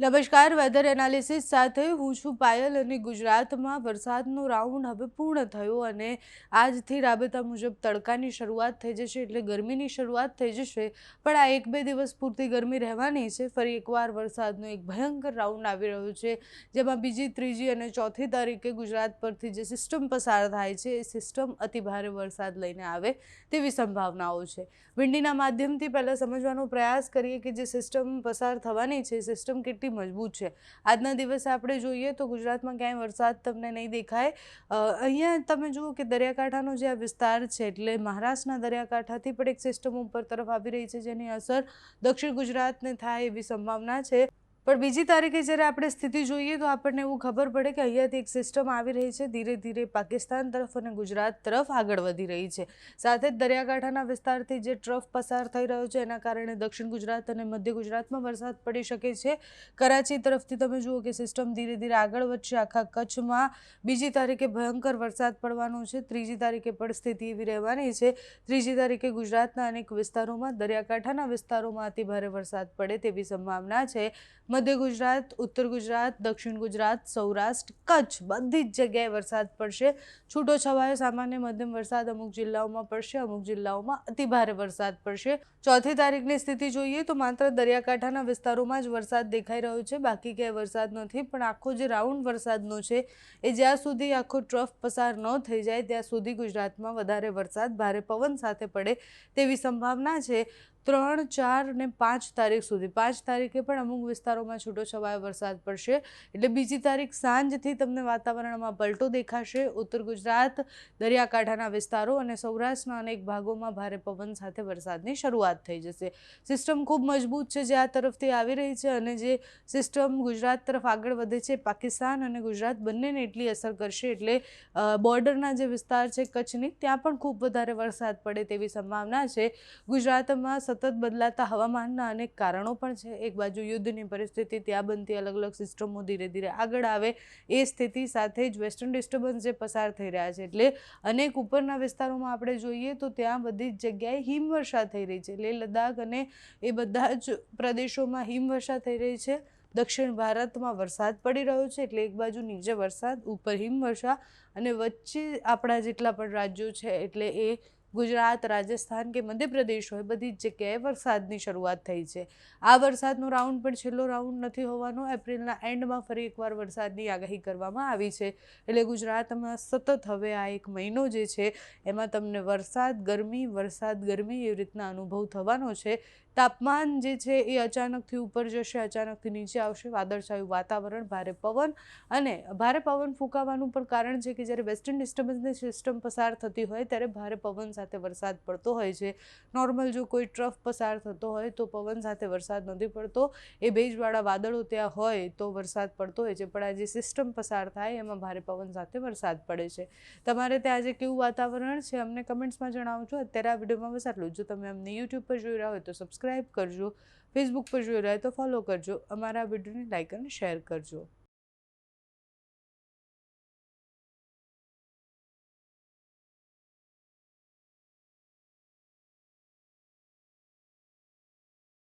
નમસ્કાર, weather analysis સાથે હું છું પાયલ અને ગુજરાતમાં વરસાદનો રાઉન્ડ હવે પૂર્ણ થયો અને આજથી રાબેતા મુજબ તડકાની શરૂઆત થઈ જશે એટલે ગરમીની શરૂઆત થઈ જશે. પણ આ 1-2 દિવસ પૂરતી ગરમી રહેવાની છે. ફરી એકવાર વરસાદનો એક ભયંકર રાઉન્ડ આવી રહ્યો છે, જેમાં બીજી, ત્રીજી અને ચોથી તારીખે ગુજરાત પરથી જે સિસ્ટમ પસાર થાય છે એ સિસ્ટમ અતિભારે વરસાદ લઈને આવે તેવી સંભાવનાઓ છે. વિંડીના માધ્યમથી પહેલાં સમજવાનો પ્રયાસ કરીએ કે જે સિસ્ટમ પસાર થવાની છે સિસ્ટમ કેટલી મજબૂત છે. આજના દિવસે આપણે જોઈએ તો ગુજરાતમાં ક્યાંય વરસાદ તમને નહીં દેખાય. અહીંયા તમે જુઓ કે દરિયાકાંઠાનો જે આ વિસ્તાર છે એટલે મહારાષ્ટ્રના દરિયાકાંઠાથી પણ એક સિસ્ટમ ઉપર તરફ આવી રહી છે, જેની અસર દક્ષિણ ગુજરાતને થાય એવી સંભાવના છે. પણ બીજી તારીખે જ્યારે આપણે સ્થિતિ જોઈએ તો આપણને એવું ખબર પડે કે અહીંયાથી એક સિસ્ટમ આવી રહી છે, ધીરે ધીરે પાકિસ્તાન તરફ અને ગુજરાત તરફ આગળ વધી રહી છે. સાથે જ દરિયાકાંઠાના વિસ્તારથી જે ટ્રફ પસાર થઈ રહ્યો છે એના કારણે દક્ષિણ ગુજરાત અને મધ્ય ગુજરાતમાં વરસાદ પડી શકે છે. કરાચી તરફથી તમે જુઓ કે સિસ્ટમ ધીરે ધીરે આગળ વધશે. આખા કચ્છમાં બીજી તારીખે ભયંકર વરસાદ પડવાનો છે. ત્રીજી તારીખે પણ સ્થિતિ એવી રહેવાની છે. ત્રીજી તારીખે ગુજરાતના અનેક વિસ્તારોમાં, દરિયાકાંઠાના વિસ્તારોમાં અતિભારે વરસાદ પડે તેવી સંભાવના છે. મધ્ય ગુજરાત, ઉત્તર ગુજરાત, દક્ષિણ ગુજરાત, સૌરાષ્ટ્ર, કચ્છ બધી જ જગ્યાએ વરસાદ પડશે. છૂટોછવાયો સામાન્ય મધ્યમ વરસાદ અમુક જિલ્લાઓમાં પડશે, અમુક જિલ્લાઓમાં અતિભારે વરસાદ પડશે. ચોથી તારીખની સ્થિતિ જોઈએ તો માત્ર દરિયાકાંઠાના વિસ્તારોમાં જ વરસાદ દેખાઈ રહ્યો છે, બાકી ક્યાંય વરસાદ નથી. પણ આખો જે રાઉન્ડ વરસાદનો છે એ જ્યાં સુધી આખો ટ્રફ પસાર ન થઈ જાય ત્યાં સુધી ગુજરાતમાં વધારે વરસાદ ભારે પવન સાથે પડે તેવી સંભાવના છે. 3, 4 અને 5 તારીખ સુધી, 5 તારીખે પણ અમુક વિસ્તારોમાં છૂટોછવાયો વરસાદ પડશે. એટલે બીજી તારીખ સાંજથી તમને વાતાવરણમાં પલટો દેખાશે. ઉત્તર ગુજરાત, દરિયાકાંઠાના વિસ્તારો અને સૌરાષ્ટ્રના અનેક ભાગોમાં ભારે પવન સાથે વરસાદની શરૂઆત થઈ જશે. સિસ્ટમ ખૂબ મજબૂત છે જે આ તરફથી આવી રહી છે અને જે સિસ્ટમ ગુજરાત તરફ આગળ વધે છે પાકિસ્તાન અને ગુજરાત બંનેને એટલી અસર કરશે એટલે બોર્ડરના જે વિસ્તાર છે કચ્છની ત્યાં પણ ખૂબ વધારે વરસાદ પડે તેવી સંભાવના છે. ગુજરાતમાં સતત બદલાતા હવામાનના અનેક કારણો પણ છે. એક બાજુ યુદ્ધની પરિસ્થિતિ, ત્યાં બનતી અલગ અલગ સિસ્ટમો ધીરે ધીરે આગળ આવે, એ સ્થિતિ સાથે જ વેસ્ટર્ન ડિસ્ટર્બન્સ જે પસાર થઈ રહ્યા છે એટલે અનેક ઉપરના વિસ્તારોમાં આપણે જોઈએ તો ત્યાં બધી જ જગ્યાએ હિમવર્ષા થઈ રહી છે. લેહ લદ્દાખ અને એ બધા જ પ્રદેશોમાં હિમવર્ષા થઈ રહી છે. દક્ષિણ ભારતમાં વરસાદ પડી રહ્યો છે એટલે એક બાજુ નીચે વરસાદ, ઉપર હિમવર્ષા અને વચ્ચે આપણા જેટલા પણ રાજ્યો છે એટલે એ ગુજરાત, રાજસ્થાન કે મધ્યપ્રદેશ હોય બધી જ જગ્યાએ વરસાદની શરૂઆત થઈ છે. આ વરસાદનો રાઉન્ડ પણ છેલ્લો રાઉન્ડ નથી હોવાનો. એપ્રિલના એન્ડમાં ફરી એકવાર વરસાદની આગાહી કરવામાં આવી છે એટલે ગુજરાતમાં સતત હવે આ એક મહિનો જે છે એમાં તમને વરસાદ, ગરમી એવી રીતના અનુભવ થવાનો છે. તાપમાન જે છે એ અચાનકથી ઉપર જશે, અચાનકથી નીચે આવશે. વાદળછાયું વાતાવરણ, ભારે પવન અને ભારે પવન ફૂંકાવાનું પણ કારણ છે કે જ્યારે વેસ્ટર્ન ડિસ્ટર્બન્સની સિસ્ટમ પસાર થતી હોય ત્યારે ભારે પવન સાથે વરસાદ પડતો હોય છે. નોર્મલ જો કોઈ ટ્રફ પસાર થતો હોય તો પવન સાથે વરસાદ નથી પડતો. એ ભેજવાળા વાદળો ત્યાં હોય તો વરસાદ પડતો હોય છે, પણ આ જે સિસ્ટમ પસાર થાય એમાં ભારે પવન સાથે વરસાદ પડે છે. તમારે ત્યાં આજે કેવું વાતાવરણ છે અમને કમેન્ટ્સમાં જણાવજો. અત્યારે આ વિડીયોમાં બસ આટલું. જો તમે અમને યુટ્યુબ પર જોઈ રહ્યા હોય તો સબસ્ક્રાઈબ કરજો, ફેસબુક પર જોઈ રહ્યા હોય તો ફોલો કરજો, અમારા વિડીયોને લાઈક અને શેર કરજો.